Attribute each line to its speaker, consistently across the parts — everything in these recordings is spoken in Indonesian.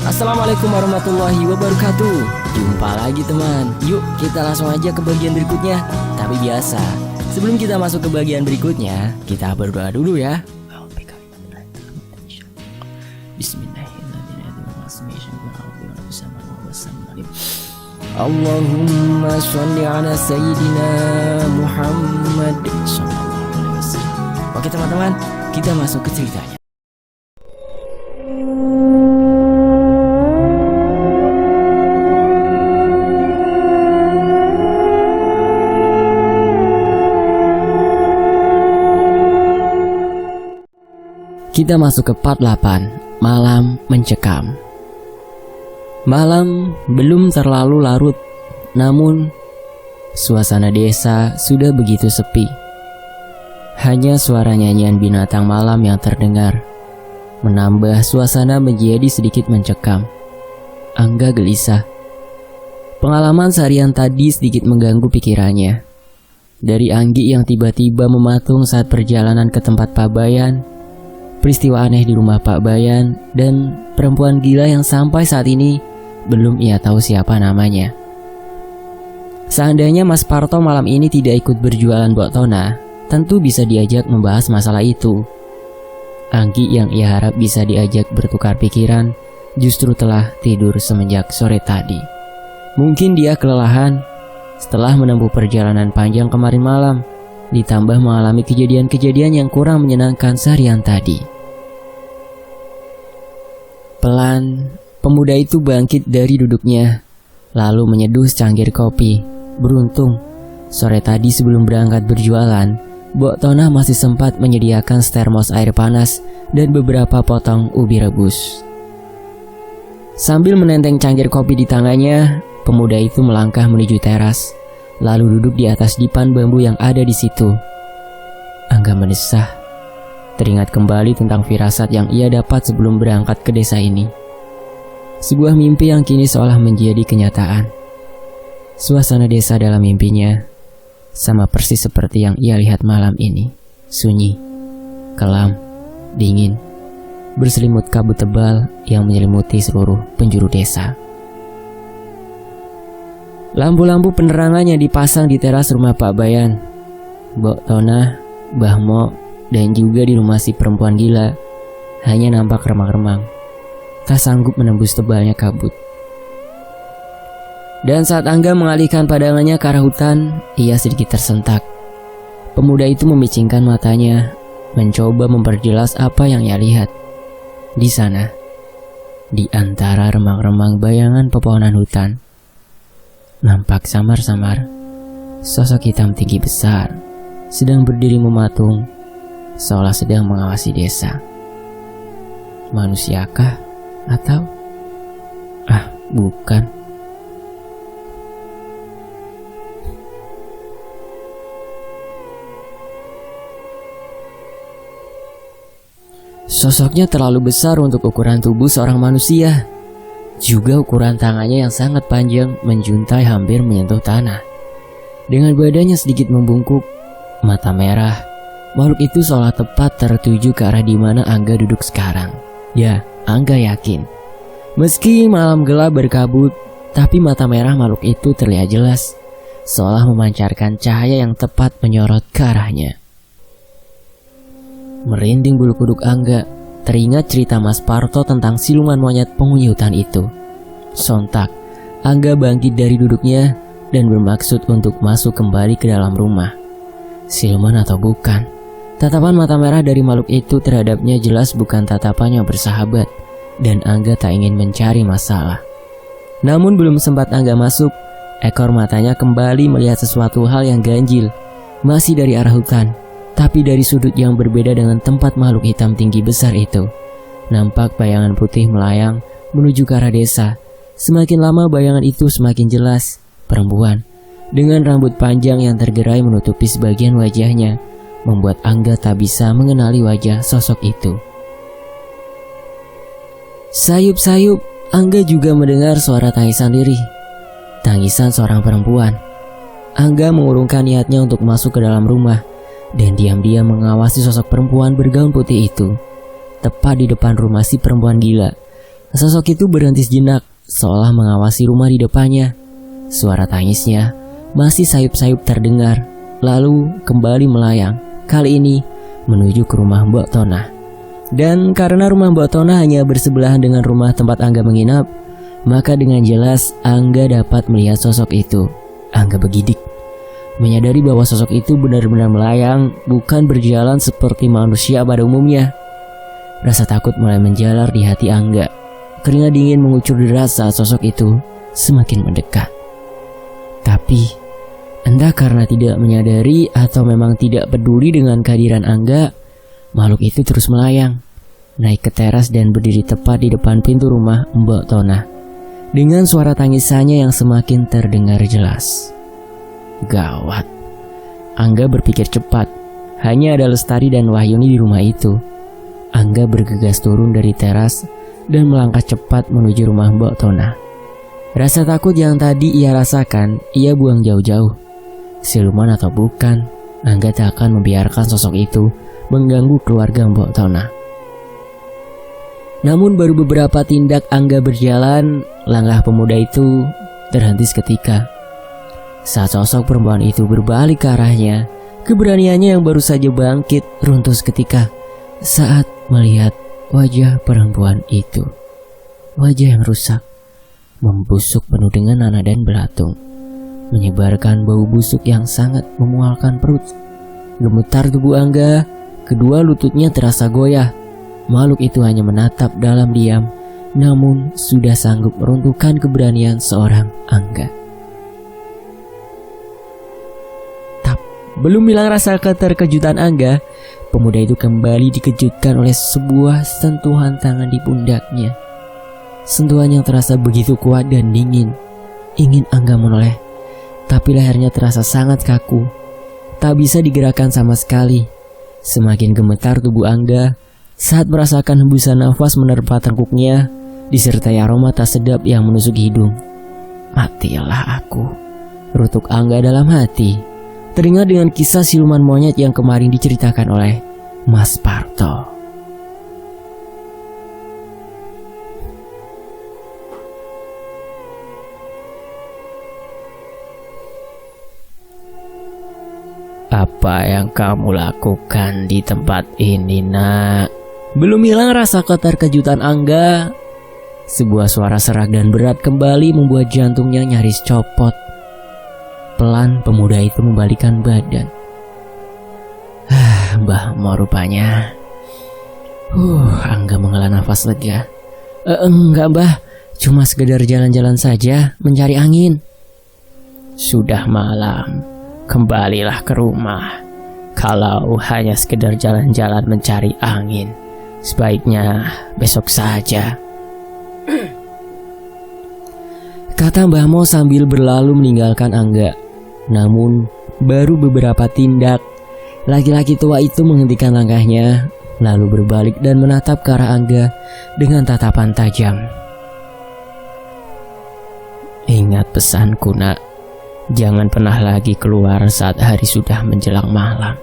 Speaker 1: Assalamualaikum warahmatullahi wabarakatuh. Jumpa lagi teman. Yuk kita langsung aja ke bagian berikutnya. Tapi biasa, sebelum kita masuk ke bagian berikutnya, kita berdoa dulu ya. Bismillahirrahmanirrahim. Allahumma sholli ala sayyidina Muhammad sallallahu alaihi wasallam. Oke teman-teman, kita masuk ke ceritanya. Kita masuk ke part 8, Malam Mencekam. Malam belum terlalu larut, namun suasana desa sudah begitu sepi. Hanya suara nyanyian binatang malam yang terdengar, menambah suasana menjadi sedikit mencekam. Angga gelisah. Pengalaman seharian tadi sedikit mengganggu pikirannya. Dari Anggi yang tiba-tiba mematung saat perjalanan ke tempat Pak Bayan, peristiwa aneh di rumah Pak Bayan, dan perempuan gila yang sampai saat ini belum ia tahu siapa namanya. Seandainya Mas Parto malam ini tidak ikut berjualan boktona, tentu bisa diajak membahas masalah itu. Anggi yang ia harap bisa diajak bertukar pikiran justru telah tidur semenjak sore tadi. Mungkin dia kelelahan setelah menempuh perjalanan panjang kemarin malam, ditambah mengalami kejadian-kejadian yang kurang menyenangkan seharian tadi. Pelan, pemuda itu bangkit dari duduknya, lalu menyeduh secangkir kopi. Beruntung, sore tadi sebelum berangkat berjualan, boktona masih sempat menyediakan setermos air panas dan beberapa potong ubi rebus. Sambil menenteng cangkir kopi di tangannya, pemuda itu melangkah menuju teras, lalu duduk di atas dipan bambu yang ada di situ. Angga mendesah, teringat kembali tentang firasat yang ia dapat sebelum berangkat ke desa ini. Sebuah mimpi yang kini seolah menjadi kenyataan. Suasana desa dalam mimpinya sama persis seperti yang ia lihat malam ini. Sunyi, kelam, dingin, berselimut kabut tebal yang menyelimuti seluruh penjuru desa. Lampu-lampu penerangannya dipasang di teras rumah Pak Bayan. Boktona, Mbah Mo, dan juga di rumah si perempuan gila hanya nampak remang-remang, tak sanggup menembus tebalnya kabut. Dan saat Angga mengalihkan pandangannya ke arah hutan, ia sedikit tersentak. Pemuda itu memicingkan matanya, mencoba memperjelas apa yang ia lihat. Di sana, di antara remang-remang bayangan pepohonan hutan, nampak samar-samar sosok hitam tinggi besar sedang berdiri mematung, seolah sedang mengawasi desa. Manusiakah? Atau bukan. Sosoknya terlalu besar untuk ukuran tubuh seorang manusia. Juga ukuran tangannya yang sangat panjang menjuntai hampir menyentuh tanah. Dengan badannya sedikit membungkuk, mata merah, makhluk itu seolah tepat tertuju ke arah di mana Angga duduk sekarang. Ya, Angga yakin, meski malam gelap berkabut, tapi mata merah makhluk itu terlihat jelas, seolah memancarkan cahaya yang tepat menyorot ke arahnya. Merinding bulu kuduk Angga, teringat cerita Mas Parto tentang siluman monyet penghuni hutan itu. Sontak, Angga bangkit dari duduknya dan bermaksud untuk masuk kembali ke dalam rumah. Siluman atau bukan, tatapan mata merah dari makhluk itu terhadapnya jelas bukan tatapan yang bersahabat, dan Angga tak ingin mencari masalah. Namun belum sempat Angga masuk, ekor matanya kembali melihat sesuatu hal yang ganjil, masih dari arah hutan, tapi dari sudut yang berbeda dengan tempat makhluk hitam tinggi besar itu. Nampak bayangan putih melayang menuju ke arah desa. Semakin lama bayangan itu semakin jelas. Perempuan dengan rambut panjang yang tergerai menutupi sebagian wajahnya, membuat Angga tak bisa mengenali wajah sosok itu. Sayup-sayup, Angga juga mendengar suara tangisan lirih. Tangisan seorang perempuan. Angga mengurungkan niatnya untuk masuk ke dalam rumah dan diam-diam mengawasi sosok perempuan bergaun putih itu. Tepat di depan rumah si perempuan gila, Sosok itu berhenti sejenak, seolah mengawasi rumah di depannya. Suara tangisnya masih sayup-sayup terdengar, lalu kembali melayang, kali ini menuju ke rumah Mbok Tonah. Dan karena rumah Mbok Tonah hanya bersebelahan dengan rumah tempat Angga menginap, maka dengan jelas Angga dapat melihat sosok itu. Angga bergidik, menyadari bahwa sosok itu benar-benar melayang, bukan berjalan seperti manusia pada umumnya. Rasa takut mulai menjalar di hati Angga. Keringat dingin mengucur deras saat sosok itu semakin mendekat. Tapi, entah karena tidak menyadari atau memang tidak peduli dengan kehadiran Angga, makhluk itu terus melayang, naik ke teras dan berdiri tepat di depan pintu rumah Mbok Tonah, dengan suara tangisannya yang semakin terdengar jelas. Gawat. Angga berpikir cepat, hanya ada Lestari dan Wahyuni di rumah itu. Angga bergegas turun dari teras dan melangkah cepat menuju rumah Mbok Tonah. Rasa takut yang tadi ia rasakan, ia buang jauh-jauh. Siluman atau bukan, Angga tak akan membiarkan sosok itu mengganggu keluarga Mbok Tonah. Namun baru beberapa tindak Angga berjalan, langkah pemuda itu terhenti seketika. Saat sosok perempuan itu berbalik ke arahnya, keberaniannya yang baru saja bangkit runtuh seketika saat melihat wajah perempuan itu. Wajah yang rusak, membusuk penuh dengan nanah dan belatung, menyebarkan bau busuk yang sangat memualkan perut. Gemetar tubuh Angga, kedua lututnya terasa goyah. Makhluk itu hanya menatap dalam diam, namun sudah sanggup meruntuhkan keberanian seorang Angga. Belum hilang rasa keterkejutan Angga, pemuda itu kembali dikejutkan oleh sebuah sentuhan tangan di pundaknya. Sentuhan yang terasa begitu kuat dan dingin. Ingin Angga menoleh, tapi lehernya terasa sangat kaku, tak bisa digerakkan sama sekali. Semakin gemetar tubuh Angga saat merasakan hembusan nafas menerpa tengkuknya, disertai aroma tak sedap yang menusuk hidung. Matilah aku, rutuk Angga dalam hati. Teringat dengan kisah siluman monyet yang kemarin diceritakan oleh Mas Parto. Apa yang kamu lakukan di tempat ini, nak? Belum hilang rasa keterkejutan Angga. Sebuah suara serak dan berat kembali membuat jantungnya nyaris copot. Pelan pemuda itu membalikkan badan. Mbah mau rupanya. Angga menghela nafas lega. Enggak mbah, cuma sekedar jalan-jalan saja, mencari angin. Sudah malam, kembalilah ke rumah. Kalau hanya sekedar jalan-jalan mencari angin, sebaiknya besok saja, kata Mbah Mo sambil berlalu meninggalkan Angga. Namun baru beberapa tindak, laki-laki tua itu menghentikan langkahnya, lalu berbalik dan menatap ke arah Angga dengan tatapan tajam. Ingat pesanku, nak. Jangan pernah lagi keluar saat hari sudah menjelang malam.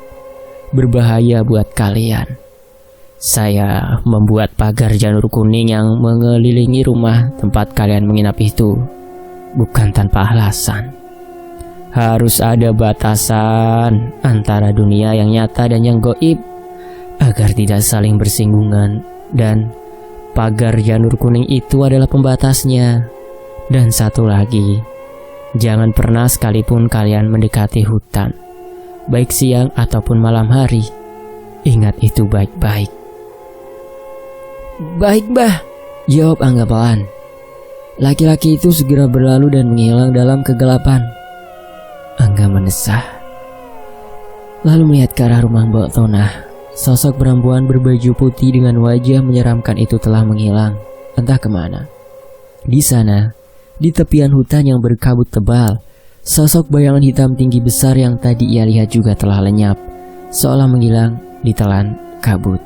Speaker 1: Berbahaya buat kalian. Saya membuat pagar janur kuning yang mengelilingi rumah tempat kalian menginap itu bukan tanpa alasan. Harus ada batasan antara dunia yang nyata dan yang gaib agar tidak saling bersinggungan, dan pagar janur kuning itu adalah pembatasnya. Dan satu lagi, jangan pernah sekalipun kalian mendekati hutan, baik siang ataupun malam hari. Ingat itu baik-baik. Baik, Mbah, jawab Angga pelan. Laki-laki itu segera berlalu dan menghilang dalam kegelapan. Angga mendesah, lalu melihat ke arah rumah Mbok Tonah. Sosok perempuan berbaju putih dengan wajah menyeramkan itu telah menghilang, entah kemana. Di sana, di tepian hutan yang berkabut tebal, sosok bayangan hitam tinggi besar yang tadi ia lihat juga telah lenyap, seolah menghilang ditelan kabut.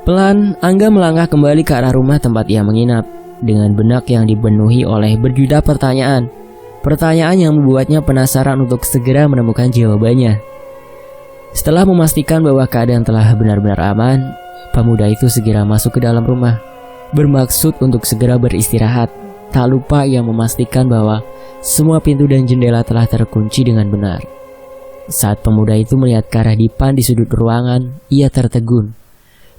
Speaker 1: Pelan, Angga melangkah kembali ke arah rumah tempat ia menginap, dengan benak yang dipenuhi oleh berjuta pertanyaan. Pertanyaan yang membuatnya penasaran untuk segera menemukan jawabannya. Setelah memastikan bahwa keadaan telah benar-benar aman, Pemuda itu segera masuk ke dalam rumah, bermaksud untuk segera beristirahat. Tak lupa ia memastikan bahwa semua pintu dan jendela telah terkunci dengan benar. Saat pemuda itu melihat ke arah dipan di sudut ruangan, ia tertegun.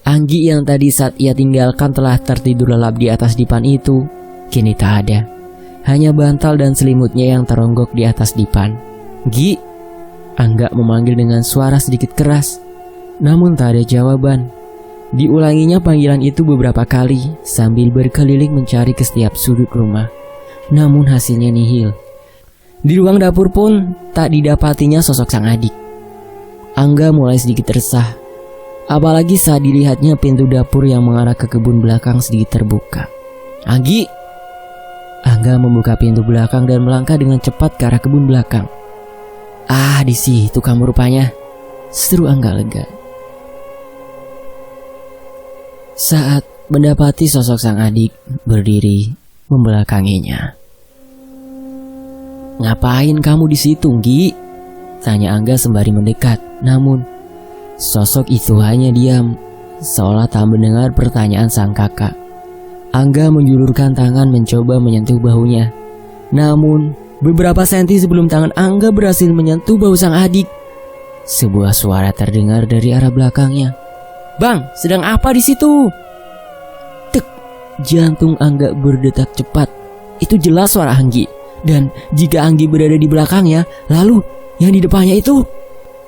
Speaker 1: Anggi yang tadi saat ia tinggalkan telah tertidur lelap di atas dipan itu, kini tak ada. Hanya bantal dan selimutnya yang teronggok di atas dipan. "Gi!" Angga memanggil dengan suara sedikit keras, namun tak ada jawaban. Diulanginya panggilan itu beberapa kali sambil berkeliling mencari ke setiap sudut rumah, namun hasilnya nihil. Di ruang dapur pun tak didapatinya sosok sang adik. Angga mulai sedikit resah, apalagi saat dilihatnya pintu dapur yang mengarah ke kebun belakang sedikit terbuka. "Anggi!" Angga membuka pintu belakang dan melangkah dengan cepat ke arah kebun belakang. "Ah, di situ kamu rupanya," seru Angga lega. Saat mendapati sosok sang adik berdiri membelakanginya. "Ngapain kamu di situ, Gi?" tanya Angga sembari mendekat. Namun sosok itu hanya diam, seolah tak mendengar pertanyaan sang kakak. Angga menjulurkan tangan mencoba menyentuh bahunya. Namun beberapa senti sebelum tangan Angga berhasil menyentuh bahu sang adik, sebuah suara terdengar dari arah belakangnya. "Bang, sedang apa di situ?" Tek, jantung Angga berdetak cepat. Itu jelas suara Anggi. Dan jika Anggi berada di belakangnya, lalu yang di depannya itu?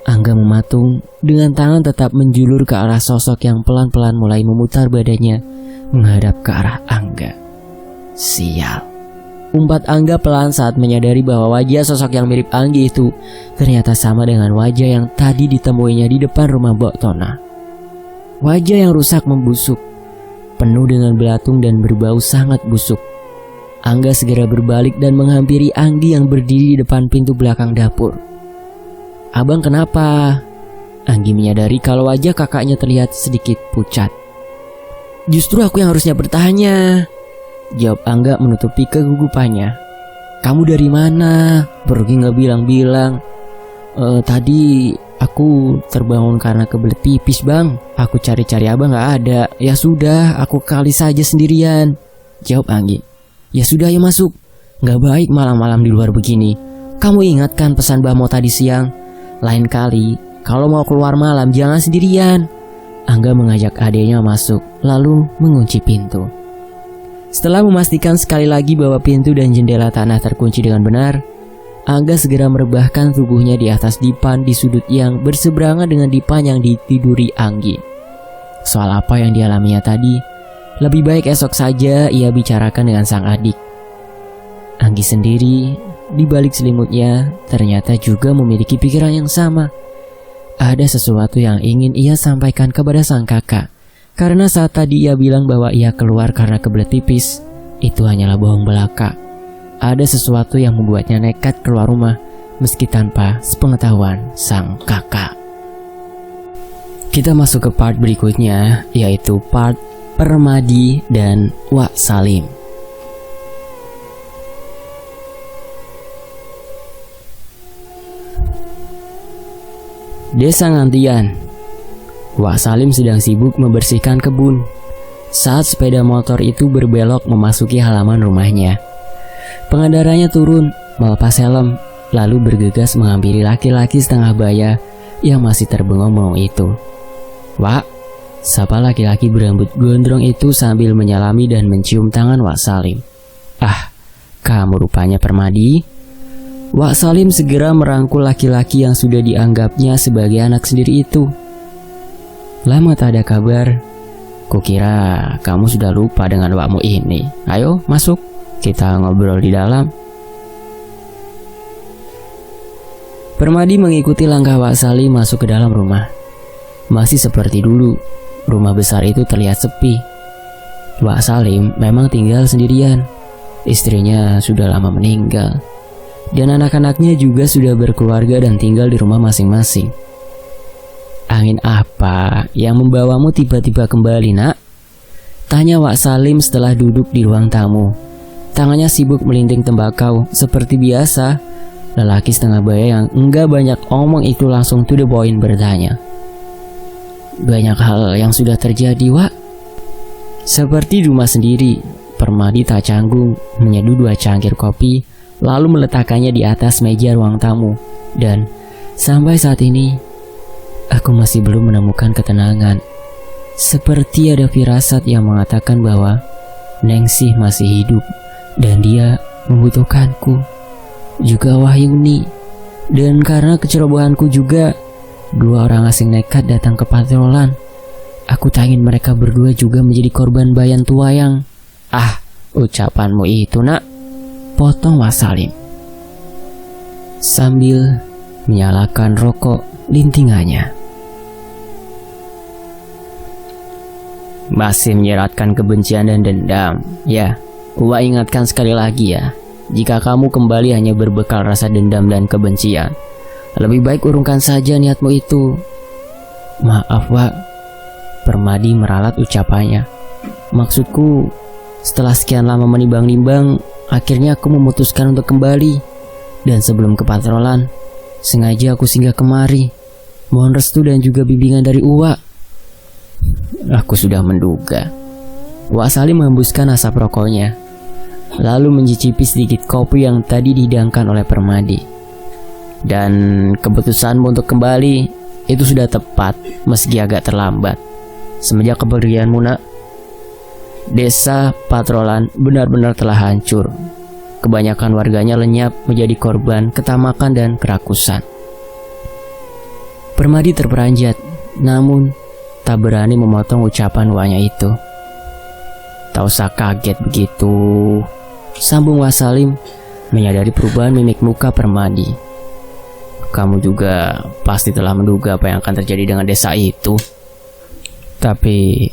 Speaker 1: Angga mematung dengan tangan tetap menjulur ke arah sosok yang pelan-pelan mulai memutar badannya menghadap ke arah Angga. Sial. Umpat Angga pelan saat menyadari bahwa wajah sosok yang mirip Anggi itu ternyata sama dengan wajah yang tadi ditemuinya di depan rumah Mbok Tona. Wajah yang rusak membusuk, penuh dengan belatung dan berbau sangat busuk. Angga segera berbalik dan menghampiri Anggi yang berdiri di depan pintu belakang dapur. "Abang kenapa?" Anggi menyadari kalau wajah kakaknya terlihat sedikit pucat. "Justru aku yang harusnya bertanya," jawab Angga menutupi kegugupannya. "Kamu dari mana? Pergi nggak bilang-bilang." Tadi aku terbangun karena kebelet pipis, Bang. Aku cari-cari abang nggak ada. Ya sudah, aku kali saja sendirian," jawab Anggi. "Ya sudah, ya masuk. Nggak baik malam-malam di luar begini. Kamu ingatkan pesan Bamo tadi siang? Lain kali kalau mau keluar malam jangan sendirian." Angga mengajak adiknya masuk, lalu mengunci pintu. Setelah memastikan sekali lagi bahwa pintu dan jendela tanah terkunci dengan benar, Angga segera merebahkan tubuhnya di atas dipan di sudut yang berseberangan dengan dipan yang ditiduri Anggi. Soal apa yang dialaminya tadi, lebih baik esok saja ia bicarakan dengan sang adik. Anggi sendiri, di balik selimutnya, ternyata juga memiliki pikiran yang sama. Ada sesuatu yang ingin ia sampaikan kepada sang kakak. Karena saat tadi ia bilang bahwa ia keluar karena kebelet pipis, itu hanyalah bohong belaka. Ada sesuatu yang membuatnya nekat keluar rumah meski tanpa sepengetahuan sang kakak. Kita masuk ke part berikutnya, yaitu part Permadi dan Wak Salim. Desa Ngantian. Wak Salim sedang sibuk membersihkan kebun saat sepeda motor itu berbelok memasuki halaman rumahnya. Pengendaranya turun, melepas helm, lalu bergegas menghampiri laki-laki setengah baya yang masih terbengong-bengong itu. "Wak," sapa laki-laki berambut gondrong itu sambil menyalami dan mencium tangan Wak Salim. "Ah, kamu rupanya Permadi." Wak Salim segera merangkul laki-laki yang sudah dianggapnya sebagai anak sendiri itu. "Lama tak ada kabar. Kukira kamu sudah lupa dengan wakmu ini. Ayo masuk, kita ngobrol di dalam." Permadi mengikuti langkah Wak Salim masuk ke dalam rumah. Masih seperti dulu, rumah besar itu terlihat sepi. Wak Salim memang tinggal sendirian. Istrinya sudah lama meninggal, dan anak-anaknya juga sudah berkeluarga dan tinggal di rumah masing-masing. "Angin apa yang membawamu tiba-tiba kembali, Nak?" tanya Wak Salim setelah duduk di ruang tamu. Tangannya sibuk melinting tembakau. Seperti biasa, lelaki setengah baya yang enggak banyak omong itu langsung to the point bertanya. banyak hal yang sudah terjadi, Wak. Seperti di rumah sendiri, Permadi tak canggung menyeduh 2 cangkir kopi, lalu meletakkannya di atas meja ruang tamu. Dan sampai saat ini, aku masih belum menemukan ketenangan. Seperti ada firasat yang mengatakan bahwa Ningsih masih hidup dan dia membutuhkanku. Juga Wahyuni. Dan karena kecerobohanku juga, 2 orang asing nekat datang ke patrolan. Aku tak ingin mereka berdua juga menjadi korban bayan tua yang... ucapanmu itu, nak, potong Wasalim sambil menyalakan rokok lintingannya. Masih menyeratkan kebencian dan dendam. Ya, Uwa ingatkan sekali lagi ya. Jika kamu kembali hanya berbekal rasa dendam dan kebencian, lebih baik urungkan saja niatmu itu. Maaf, Wak. Permadi meralat ucapannya. Maksudku, setelah sekian lama menimbang-nimbang, akhirnya aku memutuskan untuk kembali. Dan sebelum ke patrolan, sengaja aku singgah kemari. Mohon restu dan juga bimbingan dari Uwa. Aku sudah menduga. Wak Salim menghembuskan asap rokoknya, lalu mencicipi sedikit kopi yang tadi dihidangkan oleh Permadi. Dan keputusanmu untuk kembali itu sudah tepat, meski agak terlambat. Semenjak kepergianmu, nak, desa Patrolan benar-benar telah hancur. Kebanyakan warganya lenyap menjadi korban ketamakan dan kerakusan. Permadi terperanjat, namun tak berani memotong ucapan Wanya itu. Tak usah kaget begitu, sambung Wasalim menyadari perubahan mimik muka Permadi. Kamu juga pasti telah menduga apa yang akan terjadi dengan desa itu. Tapi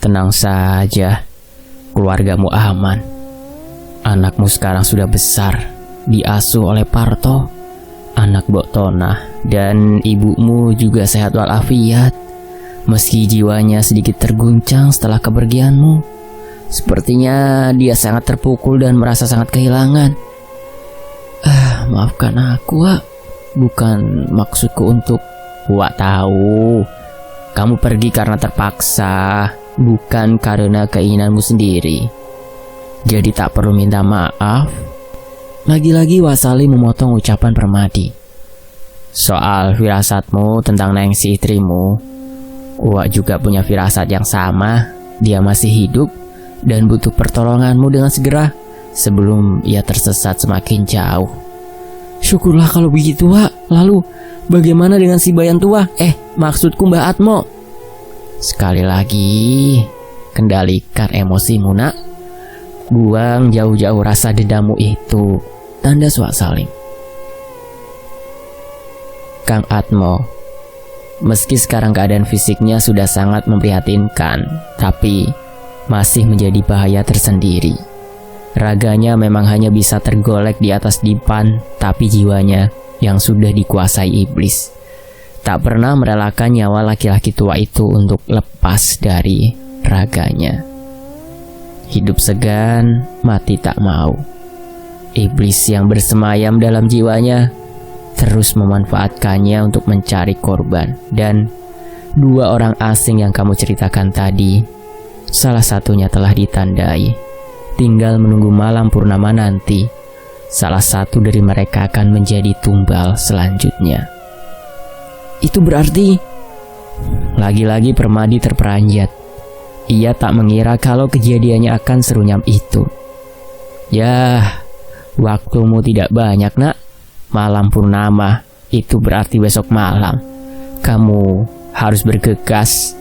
Speaker 1: tenang saja, keluargamu aman. Anakmu sekarang sudah besar, diasuh oleh Parto, anak Bok Tonah, dan ibumu juga sehat walafiat. Meski jiwanya sedikit terguncang setelah kepergianmu, sepertinya dia sangat terpukul dan merasa sangat kehilangan. Maafkan aku, Wak. Bukan maksudku untuk... Wak tahu, kamu pergi karena terpaksa, bukan karena keinginanmu sendiri. Jadi tak perlu minta maaf. Lagi-lagi Wasalim memotong ucapan Permadi. Soal firasatmu tentang Ningsih istrimu, Uwa juga punya firasat yang sama. Dia masih hidup dan butuh pertolonganmu dengan segera sebelum ia tersesat semakin jauh. Syukurlah kalau begitu, Wak. Lalu bagaimana dengan si bayan tua? Maksudku Mbak Atmo. Sekali lagi, kendalikan emosimu, nak. Buang jauh-jauh rasa dendammu itu. Tanda Wak Salim. Kang Atmo, meski sekarang keadaan fisiknya sudah sangat memprihatinkan, tapi masih menjadi bahaya tersendiri. Raganya memang hanya bisa tergolek di atas dipan, tapi jiwanya yang sudah dikuasai iblis tak pernah merelakan nyawa laki-laki tua itu untuk lepas dari raganya. Hidup segan, mati tak mau. Iblis yang bersemayam dalam jiwanya terus memanfaatkannya untuk mencari korban. Dan 2 orang asing yang kamu ceritakan tadi, salah satunya telah ditandai. Tinggal menunggu malam purnama nanti, salah satu dari mereka akan menjadi tumbal selanjutnya. Itu berarti... Lagi-lagi Permadi terperanjat. Ia tak mengira kalau kejadiannya akan serunyam itu. Yah, waktumu tidak banyak, nak. Malam purnama itu berarti besok malam. Kamu harus bergegas.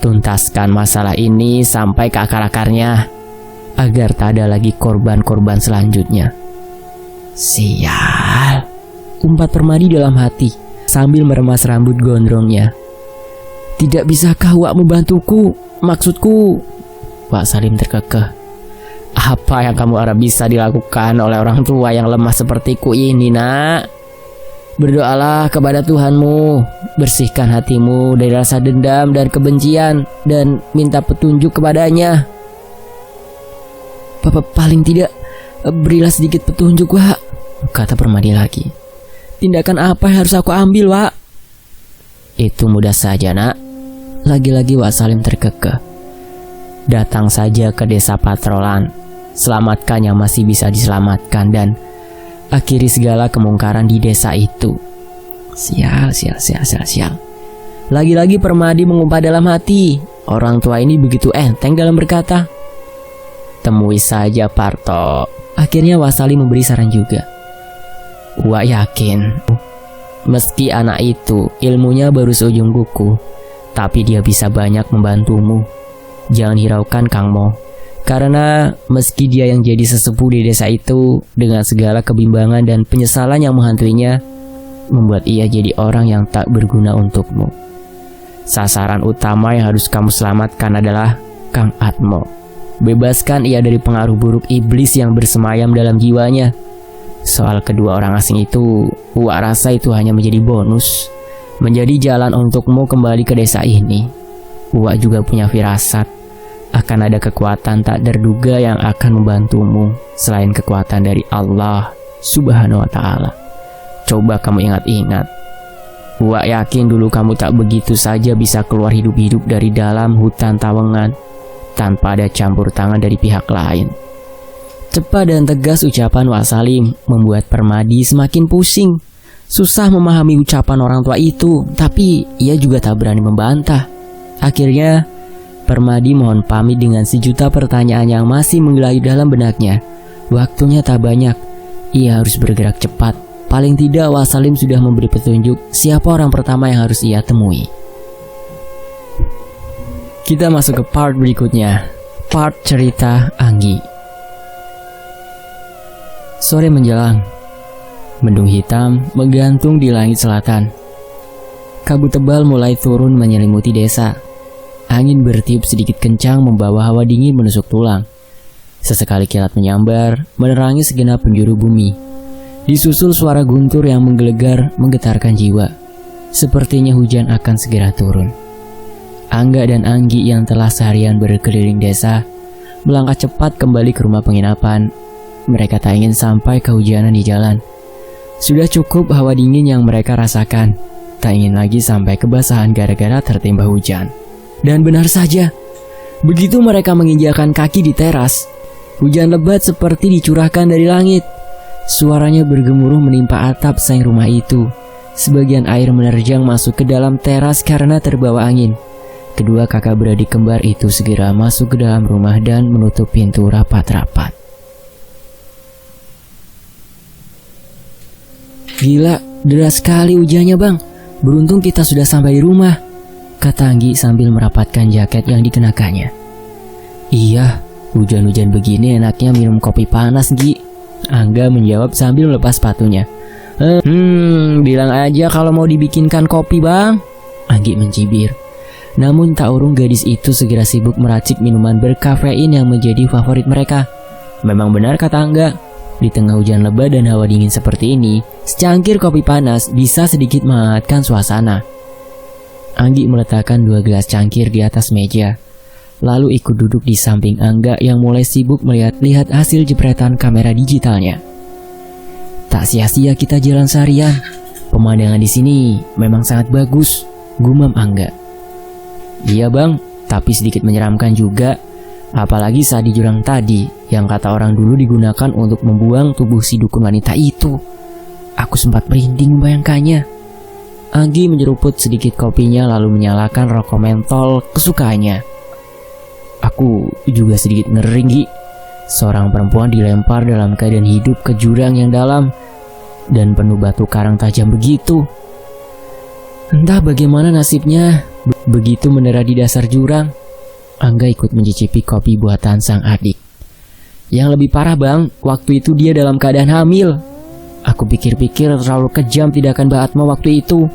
Speaker 1: Tuntaskan masalah ini sampai ke akar-akarnya, agar tak ada lagi korban-korban selanjutnya. Sial, umpat Permadi dalam hati sambil meremas rambut gondrongnya. Tidak bisakah Wak membantuku? Maksudku... Wak Salim terkekeh. Apa yang kamu harap bisa dilakukan oleh orang tua yang lemah sepertiku ini, nak? Berdoalah kepada Tuhanmu, bersihkan hatimu dari rasa dendam dan kebencian, dan minta petunjuk kepadanya. Paling tidak, berilah sedikit petunjuk, Wak, kata Permadi lagi. Tindakan apa yang harus aku ambil, Wak? Itu mudah saja, nak. Lagi-lagi Wak Salim terkekeh. Datang saja ke desa patrolan, selamatkan yang masih bisa diselamatkan, dan akhiri segala kemungkaran di desa itu. Sial. Lagi-lagi Permadi mengumpah dalam hati. Orang tua ini begitu enteng dalam berkata. Temui saja Parto. Akhirnya Wak Salim memberi saran juga. Wak yakin, meski anak itu ilmunya baru seujung kuku, tapi dia bisa banyak membantumu. Jangan hiraukan Kang Mo, karena meski dia yang jadi sesepuh di desa itu, dengan segala kebimbangan dan penyesalan yang menghantuinya, membuat ia jadi orang yang tak berguna untukmu. Sasaran utama yang harus kamu selamatkan adalah Kang Atmo. Bebaskan ia dari pengaruh buruk iblis yang bersemayam dalam jiwanya. Soal kedua orang asing itu, Wak rasa itu hanya menjadi bonus, menjadi jalan untukmu kembali ke desa ini. Wak juga punya firasat akan ada kekuatan tak terduga yang akan membantumu selain kekuatan dari Allah Subhanahu wa Ta'ala. Coba kamu ingat-ingat. Wak yakin dulu kamu tak begitu saja bisa keluar hidup-hidup dari dalam hutan Tawengan tanpa ada campur tangan dari pihak lain. Cepat dan tegas ucapan Wak Salim membuat Permadi semakin pusing. Susah memahami ucapan orang tua itu, tapi ia juga tak berani membantah. Akhirnya Permadi mohon pamit dengan sejuta pertanyaan yang masih menggelayut dalam benaknya. Waktunya tak banyak, ia harus bergerak cepat. Paling tidak Wak Salim sudah memberi petunjuk siapa orang pertama yang harus ia temui. Kita masuk ke part berikutnya, part cerita Anggi. Sore menjelang, mendung hitam menggantung di langit selatan. Kabut tebal mulai turun menyelimuti desa. Angin bertiup sedikit kencang membawa hawa dingin menusuk tulang. Sesekali kilat menyambar, menerangi segenap penjuru bumi. Disusul suara guntur yang menggelegar menggetarkan jiwa. Sepertinya hujan akan segera turun. Angga dan Anggi yang telah seharian berkeliling desa melangkah cepat kembali ke rumah penginapan. Mereka tak ingin sampai kehujanan di jalan. Sudah cukup hawa dingin yang mereka rasakan. Tak ingin lagi sampai kebasahan gara-gara tertimpa hujan. Dan benar saja, begitu mereka menginjakan kaki di teras, hujan lebat seperti dicurahkan dari langit. Suaranya bergemuruh menimpa atap seng rumah itu. Sebagian air menerjang masuk ke dalam teras karena terbawa angin. Kedua kakak beradik kembar itu segera masuk ke dalam rumah dan menutup pintu rapat-rapat. Gila, deras sekali hujannya bang. Beruntung kita sudah sampai di rumah, kata Anggi sambil merapatkan jaket yang dikenakannya. Iya, hujan-hujan begini enaknya minum kopi panas, Gi. Angga menjawab sambil melepas sepatunya. Bilang aja kalau mau dibikinkan kopi bang, Anggi mencibir. Namun tak urung gadis itu segera sibuk meracik minuman berkafein yang menjadi favorit mereka. Memang benar kata Angga, di tengah hujan lebat dan hawa dingin seperti ini, secangkir kopi panas bisa sedikit menghangatkan suasana. Anggi meletakkan 2 gelas cangkir di atas meja, lalu ikut duduk di samping Angga yang mulai sibuk melihat-lihat hasil jepretan kamera digitalnya. Tak sia-sia kita jalan seharian. Pemandangan di sini memang sangat bagus, gumam Angga. Iya bang, tapi sedikit menyeramkan juga. Apalagi saat di jurang tadi, yang kata orang dulu digunakan untuk membuang tubuh si dukun wanita itu. Aku sempat merinding membayangkannya. Anggi menyeruput sedikit kopinya lalu menyalakan rokok mentol kesukaannya. Aku juga sedikit ngeri, Gi. Seorang perempuan dilempar dalam keadaan hidup ke jurang yang dalam dan penuh batu karang tajam begitu. Entah bagaimana nasibnya begitu mendarat di dasar jurang. Angga ikut mencicipi kopi buatan sang adik. Yang lebih parah bang, waktu itu dia dalam keadaan hamil. Aku pikir-pikir terlalu kejam tindakan Mbak Atmo waktu itu.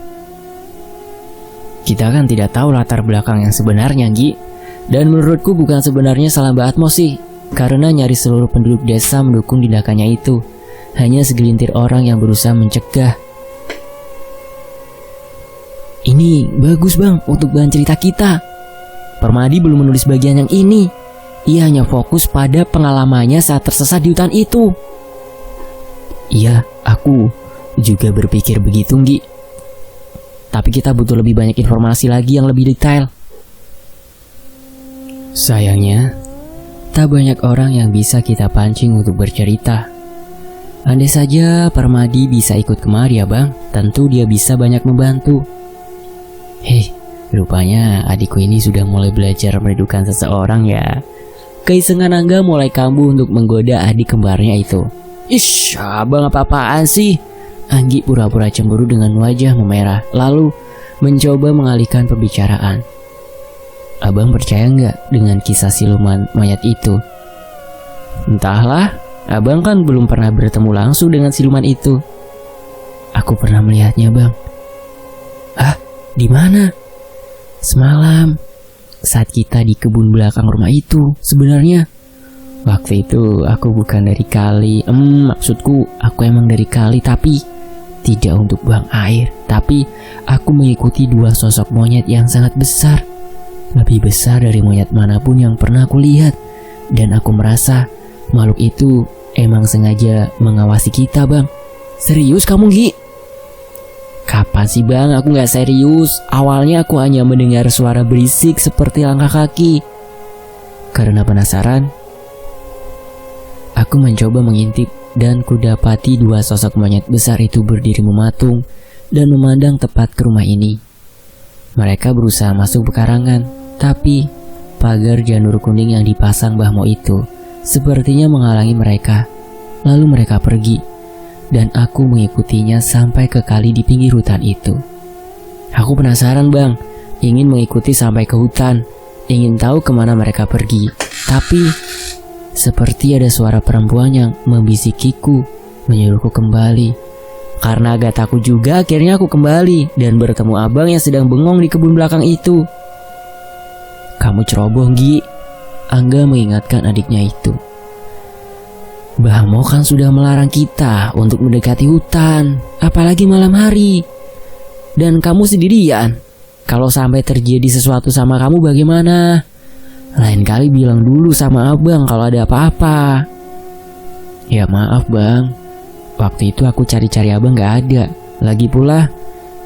Speaker 1: Kita kan tidak tahu latar belakang yang sebenarnya, Gi. Dan menurutku bukan sebenarnya salah Mbak Atmo sih, karena nyaris seluruh penduduk desa mendukung tindakannya itu. Hanya segelintir orang yang berusaha mencegah. Ini bagus bang untuk bahan cerita kita. Permadi belum menulis bagian yang ini. Ia hanya fokus pada pengalamannya saat tersesat di hutan itu. Iya, aku juga berpikir begitu, Gi. Tapi kita butuh lebih banyak informasi lagi yang lebih detail. Sayangnya, tak banyak orang yang bisa kita pancing untuk bercerita. Andai saja Permadi bisa ikut kemari ya bang, tentu dia bisa banyak membantu. Hei, rupanya adikku ini sudah mulai belajar merindukan seseorang ya. Keisengan Angga mulai kambuh untuk menggoda adik kembarnya itu. Ish, abang apa-apaan sih? Anggi pura-pura cemburu dengan wajah memerah, lalu mencoba mengalihkan pembicaraan. Abang percaya nggak dengan kisah siluman mayat itu? Entahlah, abang kan belum pernah bertemu langsung dengan siluman itu. Aku pernah melihatnya bang. Ah, di mana? Semalam, saat kita di kebun belakang rumah itu. Sebenarnya waktu itu aku bukan dari kali. Maksudku aku emang dari kali, tapi tidak untuk buang air. Tapi aku mengikuti dua sosok monyet yang sangat besar, lebih besar dari monyet manapun yang pernah aku lihat. Dan aku merasa makhluk itu emang sengaja mengawasi kita bang. Serius kamu Gi? Kapan sih bang, aku gak serius. Awalnya aku hanya mendengar suara berisik seperti langkah kaki. Karena penasaran, aku mencoba mengintip dan kudapati dua sosok monyet besar itu berdiri mematung dan memandang tepat ke rumah ini. Mereka berusaha masuk pekarangan, tapi pagar janur kuning yang dipasang Mbah Mo itu sepertinya menghalangi mereka. Lalu mereka pergi, dan aku mengikutinya sampai ke kali di pinggir hutan itu. Aku penasaran bang, ingin mengikuti sampai ke hutan, ingin tahu kemana mereka pergi. Tapi seperti ada suara perempuan yang membisikiku, menyuruhku kembali. Karena agak takut juga, akhirnya aku kembali dan bertemu abang yang sedang bengong di kebun belakang itu. Kamu ceroboh Gi, Angga mengingatkan adiknya itu. Mbah Mo kan sudah melarang kita untuk mendekati hutan, apalagi malam hari. Dan kamu sendirian. Kalau sampai terjadi sesuatu sama kamu bagaimana? Lain kali bilang dulu sama abang kalau ada apa-apa. Ya maaf bang, waktu itu aku cari-cari abang gak ada. Lagi pula,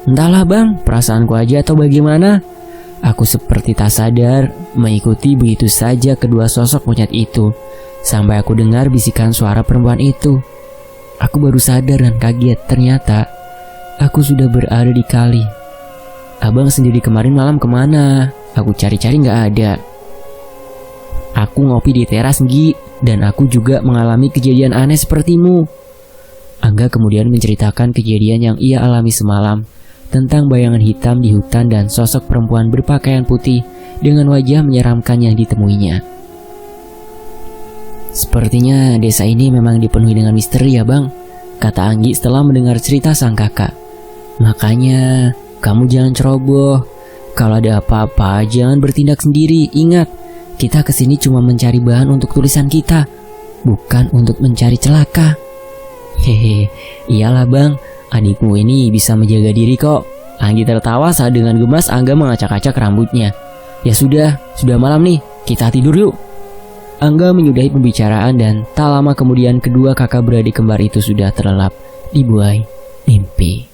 Speaker 1: entahlah bang, perasaanku aja atau bagaimana. Aku seperti tak sadar mengikuti begitu saja kedua sosok monyet itu, sampai aku dengar bisikan suara perempuan itu. Aku baru sadar dan kaget, ternyata aku sudah berada di kali. Abang sendiri kemarin malam kemana? Aku cari-cari gak ada. Aku ngopi di teras Gi, dan aku juga mengalami kejadian aneh sepertimu. Angga kemudian menceritakan kejadian yang ia alami semalam, tentang bayangan hitam di hutan dan sosok perempuan berpakaian putih dengan wajah menyeramkan yang ditemuinya. Sepertinya desa ini memang dipenuhi dengan misteri ya bang, kata Anggi setelah mendengar cerita sang kakak. Makanya kamu jangan ceroboh. Kalau ada apa-apa jangan bertindak sendiri. Ingat, kita kesini cuma mencari bahan untuk tulisan kita, bukan untuk mencari celaka. Hehe, iyalah bang, adikmu ini bisa menjaga diri kok. Anggi tertawa saat dengan gemas Angga mengacak-acak rambutnya. Ya sudah malam nih, kita tidur yuk. Angga menyudahi pembicaraan dan tak lama kemudian kedua kakak beradik kembar itu sudah terlelap di buai mimpi.